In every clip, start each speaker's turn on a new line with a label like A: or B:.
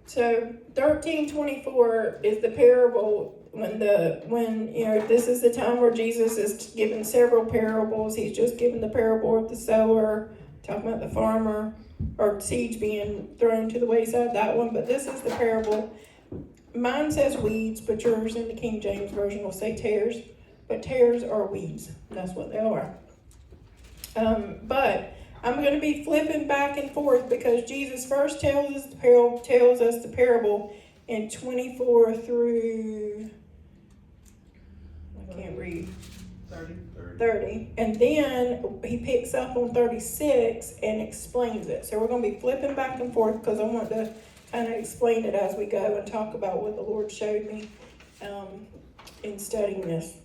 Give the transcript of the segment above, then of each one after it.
A: So 13:24 is the parable when this is the time where Jesus is given several parables. He's just given the parable of the sower, talking about the farmer, or seeds being thrown to the wayside, that one. But this is the parable. Mine says weeds, but yours in the King James Version will say tares. But tares are weeds. That's what they are. But I'm going to be flipping back and forth because Jesus first tells us the parable in 24 through, I can't read, 30. And then he picks up on 36 and explains it. So we're going to be flipping back and forth because I want to kind of explain it as we go and talk about what the Lord showed me in studying this.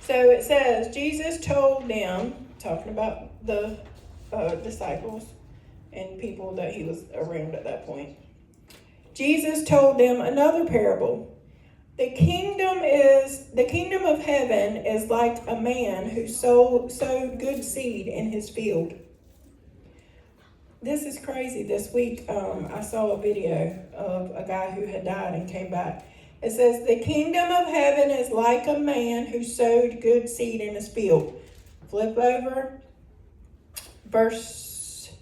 A: So it says, Jesus told them, talking about the disciples and people that he was around at that point. Jesus told them another parable. The kingdom of heaven is like a man who sowed good seed in his field. This is crazy. This week, I saw a video of a guy who had died and came back. It says, the kingdom of heaven is like a man who sowed good seed in his field. Flip over. Verse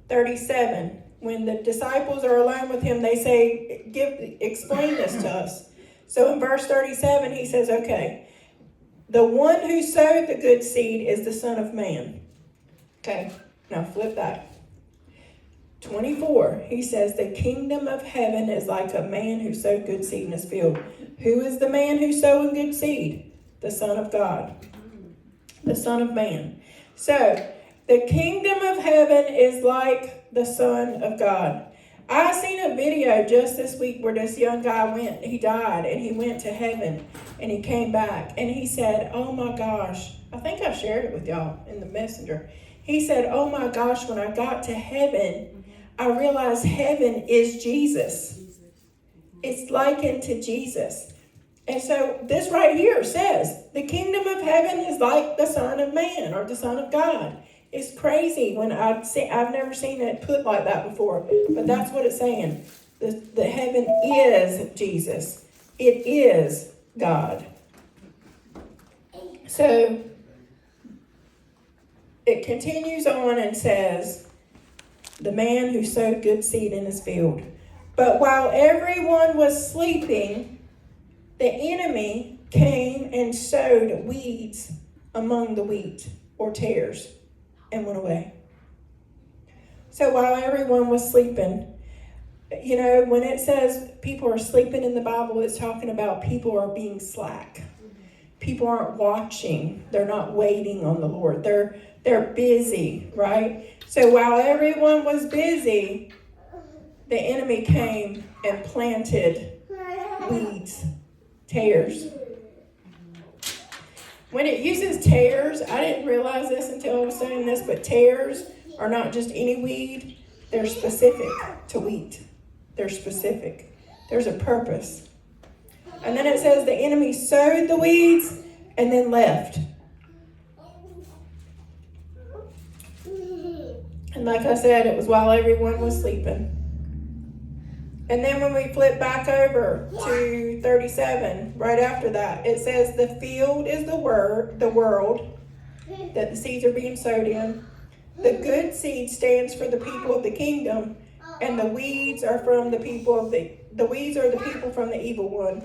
A: 37. When the disciples are alone with him, they say, explain this to us. So in verse 37, he says, okay, the one who sowed the good seed is the Son of Man. Okay, now flip that. 24, he says, the kingdom of heaven is like a man who sowed good seed in his field. Who is the man who's sowing good seed? The Son of God. The Son of Man. So, the kingdom of heaven is like the Son of God. I seen a video just this week where this young guy he died, and he went to heaven, and he came back, and he said, oh my gosh, I think I shared it with y'all in the messenger. He said, oh my gosh, when I got to heaven, I realized heaven is Jesus. It's likened to Jesus. And so this right here says, the kingdom of heaven is like the Son of Man or the Son of God. It's crazy when I've never seen it put like that before, but that's what it's saying. The heaven is Jesus. It is God. So it continues on and says, the man who sowed good seed in his field. But while everyone was sleeping, the enemy came and sowed weeds among the wheat, or tares, and went away. So while everyone was sleeping, when it says people are sleeping in the Bible, it's talking about people are being slack. People aren't watching. They're not waiting on the Lord. They're busy, right? So while everyone was busy, the enemy came and planted weeds, tares. When it uses tares, I didn't realize this until I was studying this, but tares are not just any weed. They're specific to wheat. They're specific. There's a purpose. And then it says the enemy sowed the weeds and then left. And like I said, it was while everyone was sleeping. And then when we flip back over to 37, right after that, it says the field is the world that the seeds are being sowed in. The good seed stands for the people of the kingdom, and the weeds are from the people of the weeds are the people from the evil one.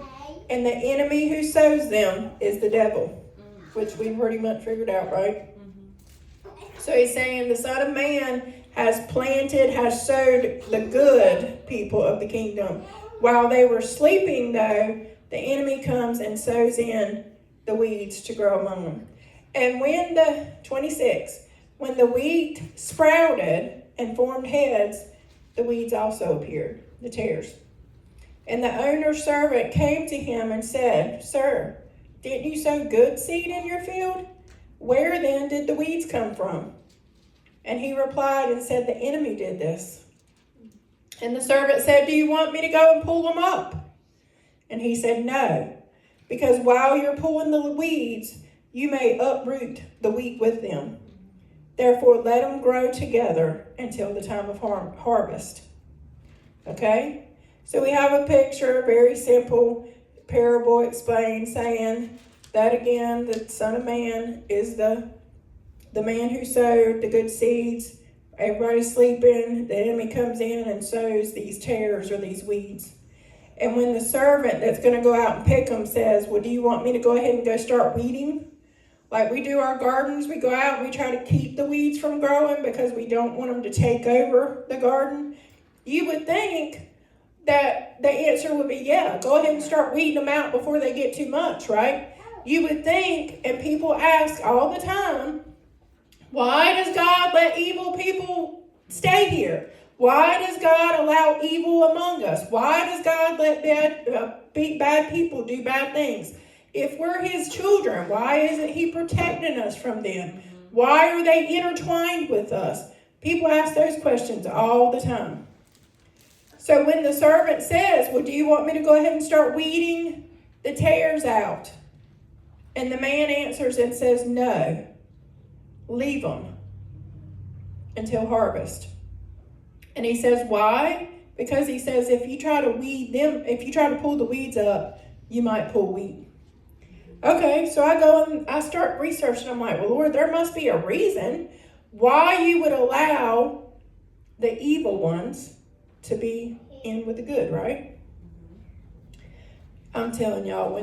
A: And the enemy who sows them is the devil, which we pretty much figured out, right? So he's saying the Son of Man has sowed the good people of the kingdom. While they were sleeping, though, the enemy comes and sows in the weeds to grow among them. And when the wheat sprouted and formed heads, the weeds also appeared, the tares. And the owner's servant came to him and said, Sir, didn't you sow good seed in your field? Where then did the weeds come from? And he replied and said, the enemy did this. And the servant said, do you want me to go and pull them up? And he said, no, because while you're pulling the weeds, you may uproot the wheat with them. Therefore, let them grow together until the time of harvest. Okay? So we have a picture, very simple parable explained, saying that again, the Son of Man is the man who sowed the good seeds. Everybody's sleeping. The enemy comes in and sows these tares or these weeds. And when the servant that's going to go out and pick them says, well, do you want me to go ahead and go start weeding? Like we do our gardens, we go out and we try to keep the weeds from growing because we don't want them to take over the garden. You would think that the answer would be, yeah, go ahead and start weeding them out before they get too much, right? You would think, and people ask all the time, why does God let evil people stay here? Why does God allow evil among us? Why does God let bad people do bad things? If we're his children, why isn't he protecting us from them? Why are they intertwined with us? People ask those questions all the time. So when the servant says, well, do you want me to go ahead and start weeding the tares out? And the man answers and says, no, leave them until harvest. And he says, why? Because he says, if you try to pull the weeds up, you might pull wheat. Okay, so I go and I start researching. I'm like, well, Lord, there must be a reason why you would allow the evil ones to be in with the good, right? I'm telling y'all,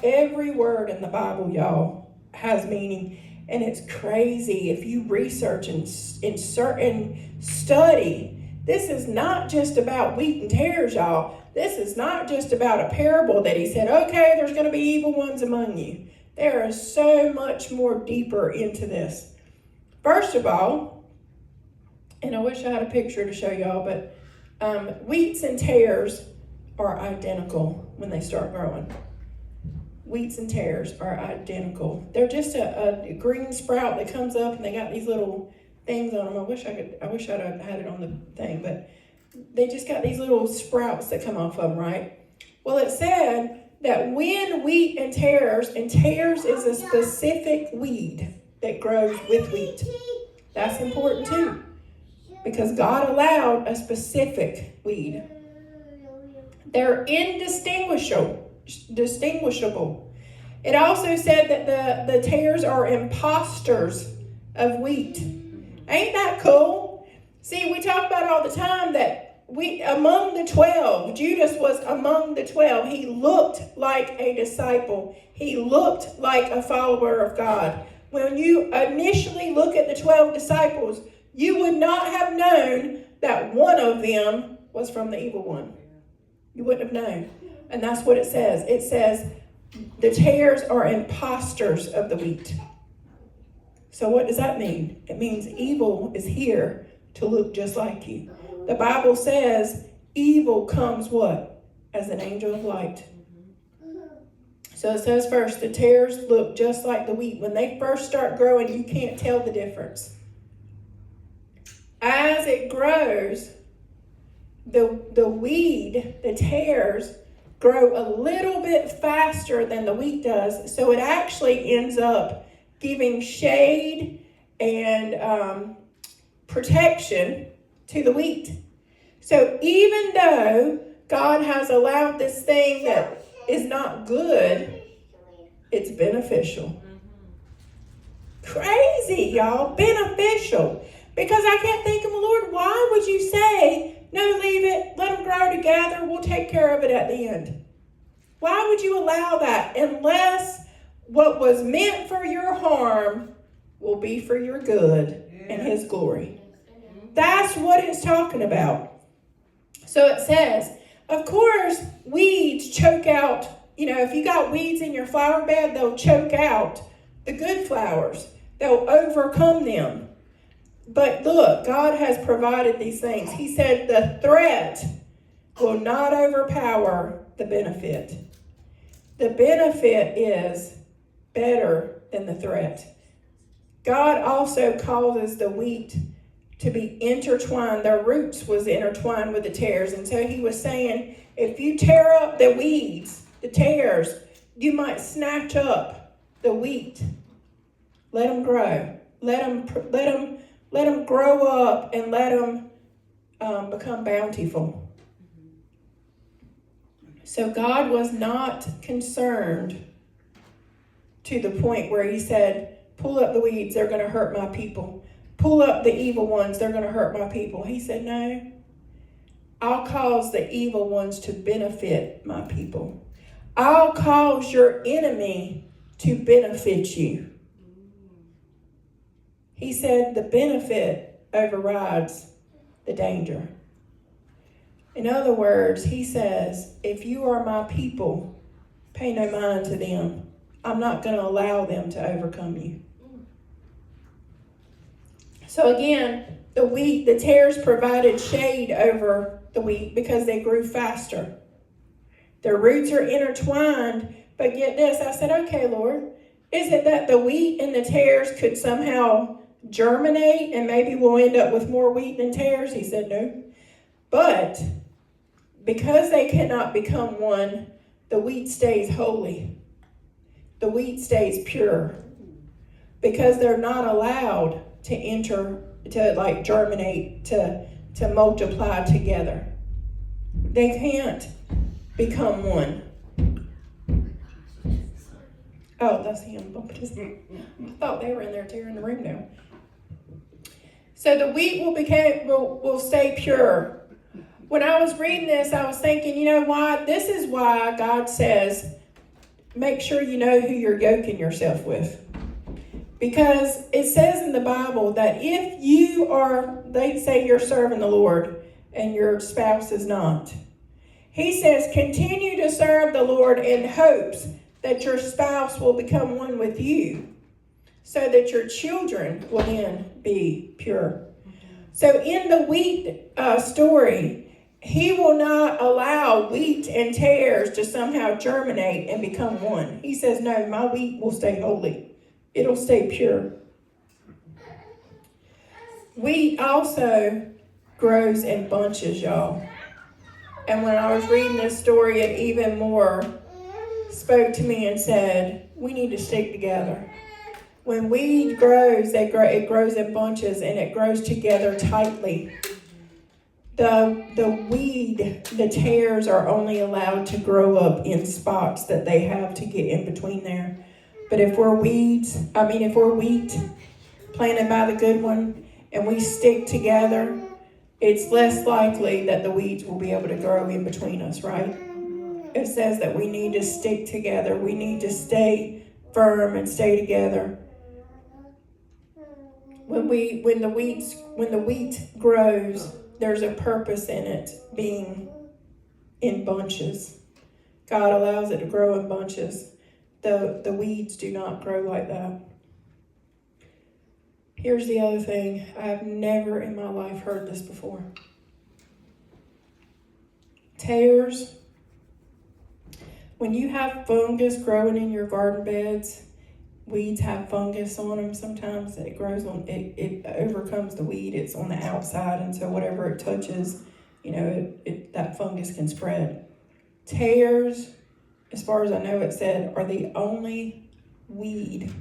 A: every word in the Bible, y'all, has meaning, and it's crazy if you research and study. This is not just about wheat and tares, y'all. This is not just about a parable that he said, okay, there's going to be evil ones among you. There is so much more deeper into this. First of all, and I wish I had a picture to show y'all, but wheats and tares are identical when they start growing. Wheats and tares are identical. They're just a green sprout that comes up, and they got these little things on them. I wish I'd have had it on the thing, but they just got these little sprouts that come off of them, right? Well, it said that when wheat and tares is a specific weed that grows with wheat. That's important too, because God allowed a specific weed. They're indistinguishable. It also said that the tares are imposters of wheat. Ain't that cool? See, we talk about all the time that among the 12, Judas was among the 12. He looked like a disciple. He looked like a follower of God. When you initially look at the 12 disciples, you would not have known that one of them was from the evil one. You wouldn't have known. And that's what it says. It says the tares are imposters of the wheat. So what does that mean? It means evil is here to look just like you. The Bible says evil comes what? As an angel of light. So it says first, the tares look just like the wheat. When they first start growing, you can't tell the difference. As it grows, the weed, the tares, grow a little bit faster than the wheat does. So it actually ends up giving shade and protection to the wheat. So even though God has allowed this thing that is not good, it's beneficial. Crazy, y'all. Beneficial. Because I kept thinking, well, Lord, why would you say, no, leave it, let them grow together, we'll take care of it at the end? Why would you allow that unless what was meant for your harm will be for your good and his glory? That's what it's talking about. So it says, of course, weeds choke out, if you got weeds in your flower bed, they'll choke out the good flowers. They'll overcome them. But look, God has provided these things. He said the threat will not overpower the benefit. The benefit is better than the threat. God also causes the wheat to be intertwined. Their roots was intertwined with the tares. And so he was saying, if you tear up the weeds, the tares, you might snatch up the wheat. Let them grow. Let them grow up and let them become bountiful. So God was not concerned to the point where he said, pull up the weeds, they're going to hurt my people. Pull up the evil ones, they're going to hurt my people. He said, no, I'll cause the evil ones to benefit my people. I'll cause your enemy to benefit you. He said the benefit overrides the danger. In other words, he says, if you are my people, pay no mind to them. I'm not going to allow them to overcome you. So again, the tares provided shade over the wheat because they grew faster. Their roots are intertwined, but get this, I said, okay, Lord, is it that the wheat and the tares could somehow germinate and maybe we'll end up with more wheat than tares? He said, no. But because they cannot become one, the wheat stays holy. The wheat stays pure. Because they're not allowed to germinate, to multiply together. They can't become one. Oh, that's him bumping his head. I thought they were in there tearing the room down. So the wheat will stay pure. When I was reading this, I was thinking, you know why? This is why God says, make sure you know who you're yoking yourself with. Because it says in the Bible that if they say you're serving the Lord and your spouse is not. He says, continue to serve the Lord in hopes that your spouse will become one with you so that your children will then be pure. So in the wheat story, he will not allow wheat and tares to somehow germinate and become one. He says, no, my wheat will stay holy. It'll stay pure. Wheat also grows in bunches, y'all. And when I was reading this story, it even more spoke to me and said, we need to stick together. When wheat grows, it grows in bunches and it grows together tightly. The tares are only allowed to grow up in spots that they have to get in between there. But if we're wheat planted by the good one and we stick together, it's less likely that the weeds will be able to grow in between us, right? It says that we need to stick together. We need to stay firm and stay together. When the wheat grows, there's a purpose in it being in bunches. God allows it to grow in bunches. The weeds do not grow like that. Here's the other thing. I have never in my life heard this before. Tares. When you have fungus growing in your garden beds, weeds have fungus on them sometimes. It grows on, it overcomes the weed. It's on the outside, and so whatever it touches, that fungus can spread. Tares, as far as I know, it said, are the only weed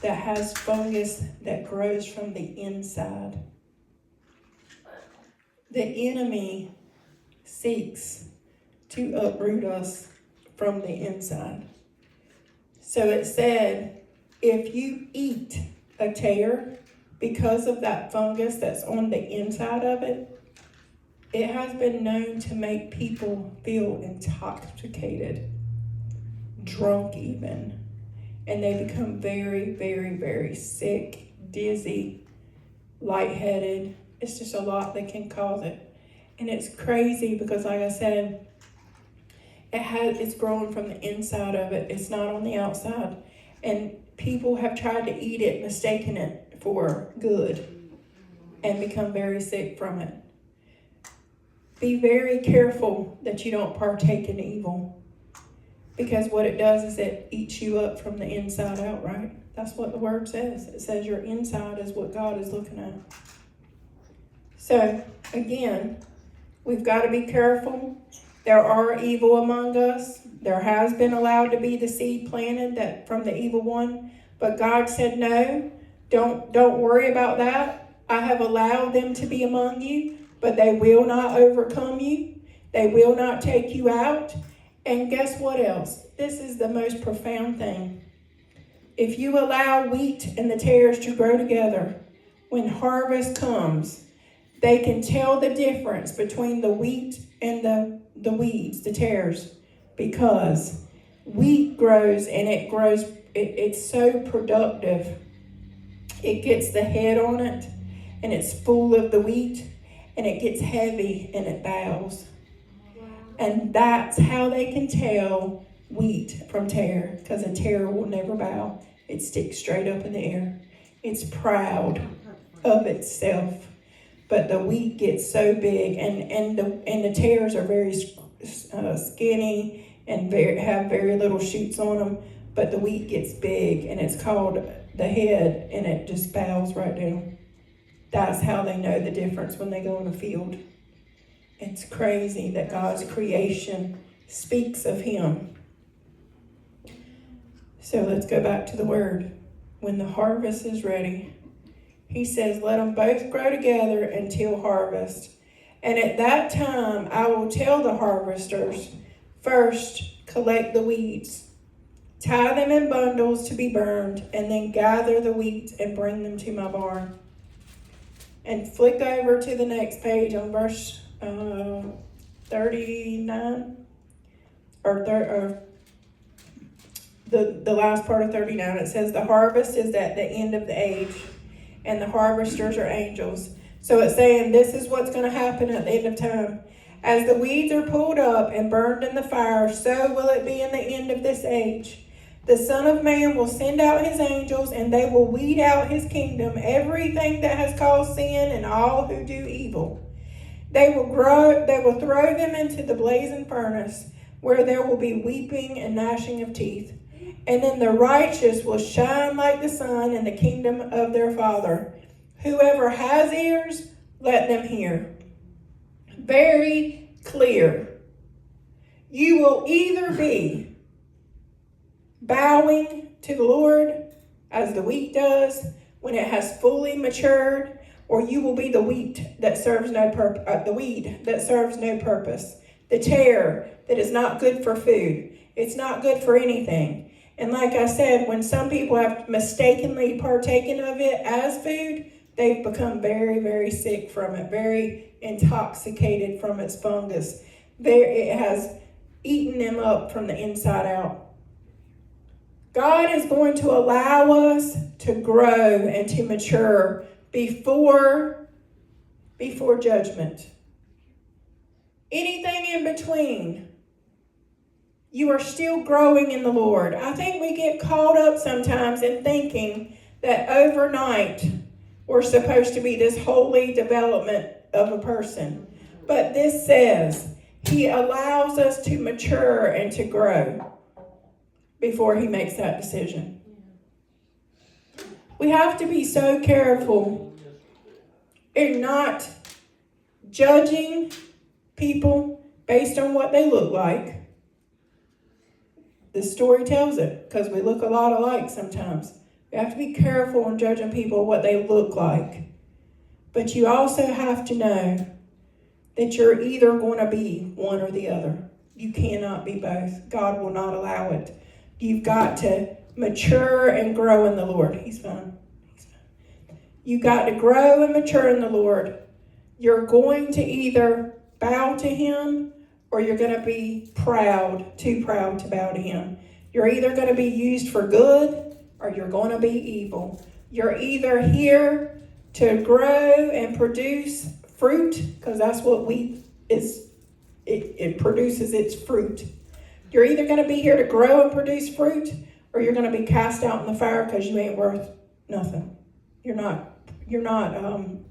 A: that has fungus that grows from the inside. The enemy seeks to uproot us from the inside. So it said, if you eat a tare because of that fungus that's on the inside of it, it has been known to make people feel intoxicated, drunk even. And they become very, very, very sick, dizzy, lightheaded. It's just a lot that can cause it. And it's crazy because, like I said, it's growing from the inside of it. It's not on the outside. And people have tried to eat it, mistaking it for good, and become very sick from it. Be very careful that you don't partake in evil. Because what it does is it eats you up from the inside out, right? That's what the word says. It says your inside is what God is looking at. So, again, we've got to be careful. There are evil among us. There has been allowed to be the seed planted from the evil one. But God said, no, don't worry about that. I have allowed them to be among you, but they will not overcome you. They will not take you out. And guess what else? This is the most profound thing. If you allow wheat and the tares to grow together, when harvest comes, they can tell the difference between the wheat and the weeds, the tares, because wheat grows and it's so productive. It gets the head on it and it's full of the wheat, and it gets heavy and it bows. And that's how they can tell wheat from tare, because a tare will never bow. It sticks straight up in the air. It's proud of itself. But the wheat gets so big, and the tares are very skinny and have very little shoots on them. But the wheat gets big, and it's called the head, and it just bows right down. That's how they know the difference when they go in a field. It's crazy that God's creation speaks of Him. So let's go back to the word. When the harvest is ready, He says, let them both grow together until harvest. And at that time, I will tell the harvesters, first, collect the weeds, tie them in bundles to be burned, and then gather the wheat and bring them to my barn. And flick over to the next page on verse 39, or the last part of 39. It says, the harvest is at the end of the age, and the harvesters are angels. So it's saying this is what's going to happen at the end of time. As the weeds are pulled up and burned in the fire, so will it be in the end of this age. The Son of Man will send out His angels, and they will weed out His kingdom, everything that has caused sin and all who do evil. They will throw them into the blazing furnace, where there will be weeping and gnashing of teeth. And then the righteous will shine like the sun in the kingdom of their Father. Whoever has ears, let them hear. Very clear. You will either be bowing to the Lord as the wheat does when it has fully matured, or you will be the wheat that serves no purpose, the weed that serves no purpose, the tare that is not good for food. It's not good for anything. And like I said, when some people have mistakenly partaken of it as food, they've become very, very sick from it, very intoxicated from its fungus. It has eaten them up from the inside out. God is going to allow us to grow and to mature before judgment. Anything in between, you are still growing in the Lord. I think we get caught up sometimes in thinking that overnight we're supposed to be this holy development of a person. But this says He allows us to mature and to grow before He makes that decision. We have to be so careful in not judging people based on what they look like. The story tells it, because we look a lot alike sometimes. We have to be careful in judging people what they look like. But you also have to know that you're either going to be one or the other. You cannot be both. God will not allow it. You've got to mature and grow in the Lord. He's fine. You've got to grow and mature in the Lord. You're going to either bow to Him, or you're going to be too proud to bow to Him. You're either going to be used for good, or you're going to be evil. You're either here to grow and produce fruit, because that's what wheat is. It produces its fruit. You're either going to be here to grow and produce fruit, or you're going to be cast out in the fire because you ain't worth nothing. You're not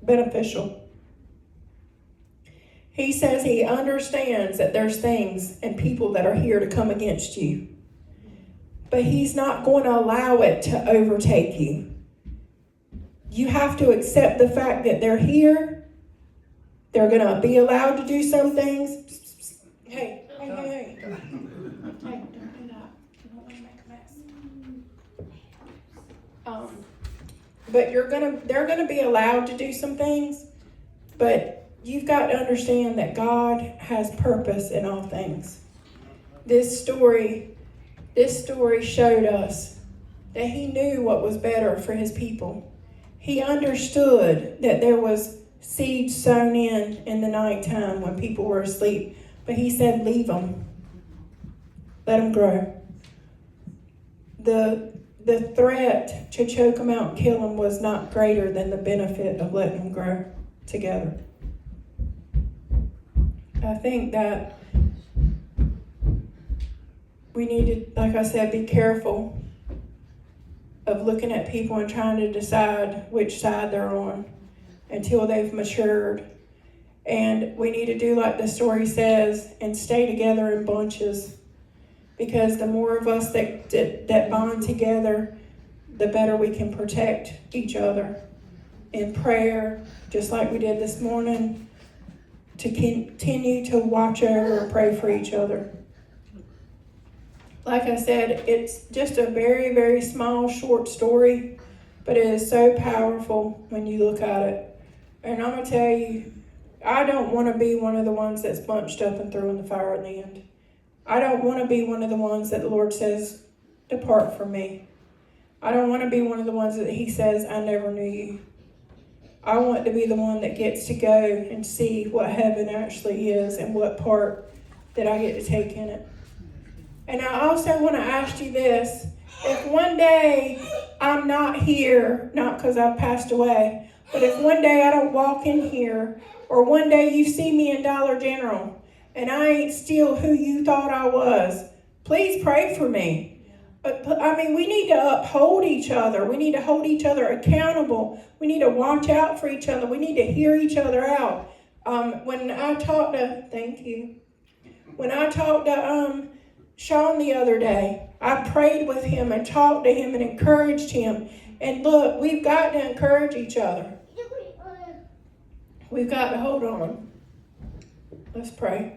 A: beneficial. He says He understands that there's things and people that are here to come against you. But He's not going to allow it to overtake you. You have to accept the fact that they're here. They're going to be allowed to do some things. Hey. Hey, don't do that. You don't want to make a mess. But they're gonna be allowed to do some things, but you've got to understand that God has purpose in all things. this story showed us that he knew what was better for his people. He understood that there was seeds sown in the nighttime when people were asleep. But he said, leave them. Let them grow. The threat to choke them out and kill them was not greater than the benefit of letting them grow together. I think that we need to, like I said, be careful of looking at people and trying to decide which side they're on until they've matured. And we need to do like the story says and stay together in bunches, because the more of us that bond together, the better we can protect each other in prayer, just like we did this morning, to continue to watch over and pray for each other. Like I said, it's just a very, very small, short story, but it is so powerful when you look at it. And I'm going to tell you, I don't want to be one of the ones that's bunched up and thrown in the fire in the end. I don't want to be one of the ones that the Lord says, depart from me. I don't want to be one of the ones that he says, I never knew you. I want to be the one that gets to go and see what heaven actually is and what part that I get to take in it. And I also want to ask you this. If one day I'm not here, not because I've passed away, but if one day I don't walk in here, or one day you see me in Dollar General, and I ain't still who you thought I was, please pray for me. I mean, we need to uphold each other. We need to hold each other accountable. We need to watch out for each other. We need to hear each other out. When I talked to Sean the other day, I prayed with him and talked to him and encouraged him. And look, we've got to encourage each other. We've got to hold on. Let's pray.